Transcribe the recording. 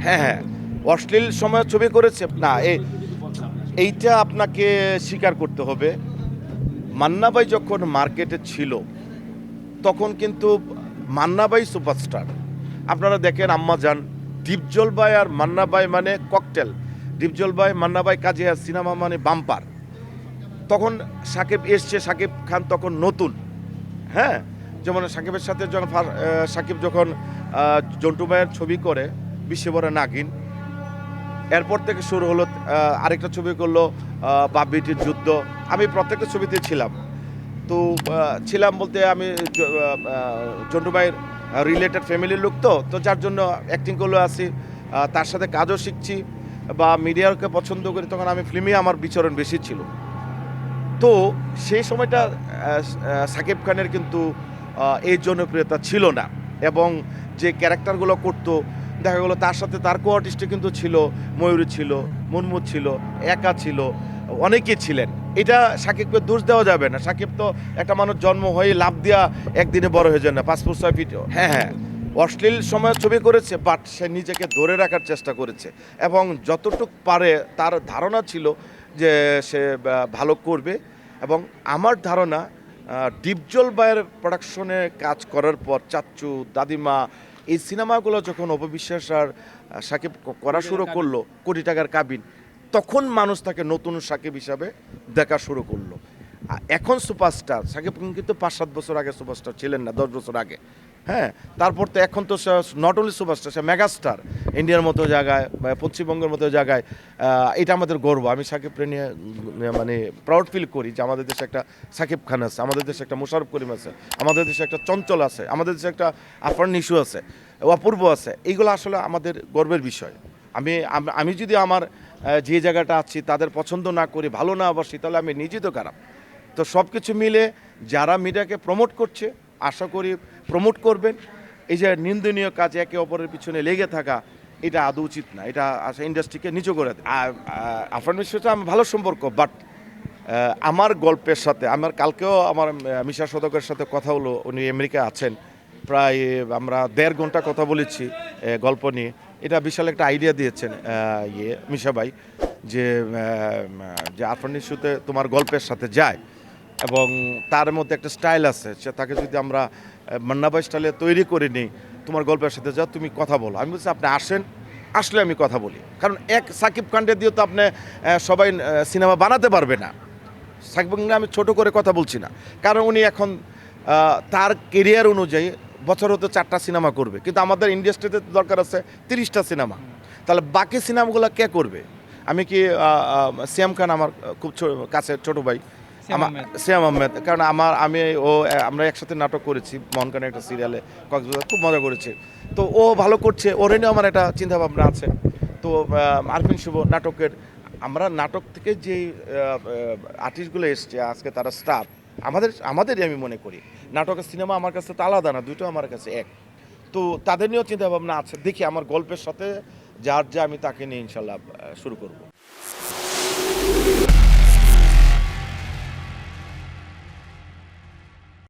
হ্যাঁ, হ্যাঁ। অশ্লীল সময়ে ছবি করেছে। না, এইটা আপনাকে স্বীকার করতে হবে। মান্না ভাই যখন মার্কেটে ছিল, তখন কিন্তু মান্না ভাই সুপারস্টার। আপনারা দেখেন আম্মাজান, ডিপজল ভাই আর মান্না ভাই মানে ককটেল। ডিপজল ভাই, মান্না ভাই, কাজী সিনেমা মানে বাম্পার। তখন সাকিব এসছে, সাকিব খান তখন নতুন। হ্যাঁ, যেমন সাকিবের সাথে যখন সাকিব যখন জন্টু ভাইয়ের ছবি করে বিশ্বভরে নাগিন, এরপর থেকে শুরু হলো আরেকটা ছবি করলো বাপিটির যুদ্ধ। আমি প্রত্যেকটা ছবিতে ছিলাম। তো ছিলাম বলতে আমি জন্টু ভাইয়ের রিলেটেড ফ্যামিলির লোক, তো যার জন্য অ্যাক্টিং করলেও আছি, তার সাথে কাজও শিখছি বা মিডিয়াকে পছন্দ করি। তখন আমি ফিল্মে আমার বিচরণ বেশি ছিল। তো সেই সময়টা সাকিব খানের কিন্তু এই জনপ্রিয়তা ছিল না, এবং যে ক্যারেক্টারগুলো করতো দেখা গেলো তার সাথে তার কো আর্টিস্টে কিন্তু ছিল, ময়ূরী ছিল, মুনমুন ছিল, একা ছিল, অনেকেই ছিলেন। এটা সাকিবকে দোষ দেওয়া যাবে না। সাকিব তো একটা মানুষ জন্ম হয়ে লাভ দিয়া একদিনে বড় হয়ে যায় না, 5 ফুট 6 ফিট। হ্যাঁ, হ্যাঁ, অশ্লীল সময় ছবি করেছে, বাট সে নিজেকে ধরে রাখার চেষ্টা করেছে, এবং যতটুক পারে তার ধারণা ছিল যে সে ভালো করবে। এবং আমার ধারণা ডিপজল ভাইয়ের প্রোডাকশনে কাজ করার পর চাচ্চু, দাদিমা, এই সিনেমাগুলো যখন অপবিশ্বাস আর সাকিব করা শুরু করলো, কোটি টাকার কাবিন, তখন মানুষ তাকে নতুন সাকিব হিসাবে দেখা শুরু করলো। এখন সুপারস্টার সাকিব কিন্তু 5-7 বছর আগে সুপারস্টার ছিলেন না, 10 বছর আগে। হ্যাঁ, তারপর তো এখন তো not only superstar, say megastar. ইন্ডিয়ার মতো জায়গায় বা পশ্চিমবঙ্গের মতো জায়গায়, এটা আমাদের গর্ব। আমি সাকিবকে নিয়ে মানে প্রাউড ফিল করি যে আমাদের দেশে একটা সাকিব খান আছে, আমাদের দেশে একটা মোশাররফ করিম আছে, আমাদের দেশে একটা চঞ্চল আছে, আমাদের দেশে একটা আফরান নিশু আছে, অপূর্ব আছে। এইগুলো আসলে আমাদের গর্বের বিষয়। আমি যদি আমার যে জায়গাটা আছি তাদের পছন্দ না করি, ভালো না বাসি, তাহলে আমি নিজেই তো খারাপ। তো সব কিছু মিলে যারা মিডিয়াকে প্রমোট করছে, আশা করি প্রমোট করবেন। এই যে নিন্দনীয় কাজ, একে অপরের পিছনে লেগে থাকা, এটা আদৌ উচিত না। এটা ইন্ডাস্ট্রিকে নিচু করে দেয়। আফরান সাথে আমার ভালো সম্পর্ক, বাট আমার গল্পের সাথে আমার কালকেও আমার মিশা সদকের সাথে কথা হলো। উনি আমেরিকায় আছেন, প্রায় আমরা 1.5 ঘন্টা কথা বলেছি গল্প নিয়ে। এটা বিশাল একটা আইডিয়া দিয়েছেন মিশা ভাই, যে আফরান ইস্যুতে তোমার গল্পের সাথে যায়, এবং তার মধ্যে একটা স্টাইল আছে, সে তাকে যদি আমরা মান্না ভাই স্টাইলে তৈরি করে নিই, তোমার গল্পের সাথে যা তুমি কথা বলো। আমি বলছি আপনি আসেন, আসলে আমি কথা বলি। কারণ এক সাকিব খানকে দিয়ে তো আপনি সবাই সিনেমা বানাতে পারবে না। সাকিব খানকে আমি ছোট করে কথা বলছি না, কারণ উনি এখন তার কেরিয়ার অনুযায়ী বছর হতে 4টা সিনেমা করবে, কিন্তু আমাদের ইন্ডাস্ট্রিতে দরকার আছে 30টা সিনেমা। তাহলে বাকি সিনেমাগুলো কে করবে? আমি কি সিয়াম খান আমার খুব কাছে ছোট ভাই, সিয়াম আহমেদ, কারণ আমরা একসাথে নাটক করেছি মনকানের একটা সিরিয়ালে, কক্সবাজার, খুব মজা করেছি। তো ও ভালো করছে, ওর নিয়েও আমার একটা চিন্তাভাবনা আছে। তো আরফিন শুভ নাটকের, আমরা নাটক থেকে যেই আর্টিস্টগুলো এসছে আজকে, তারা স্টাফ আমাদেরই আমি মনে করি। নাটকের সিনেমা আমার কাছে তো আলাদা না, দুটো আমার কাছে এক। তো তাদের নিয়েও চিন্তাভাবনা আছে। দেখি আমার গল্পের সাথে যার যা, আমি তাকে নিয়ে ইনশাল্লাহ শুরু করব।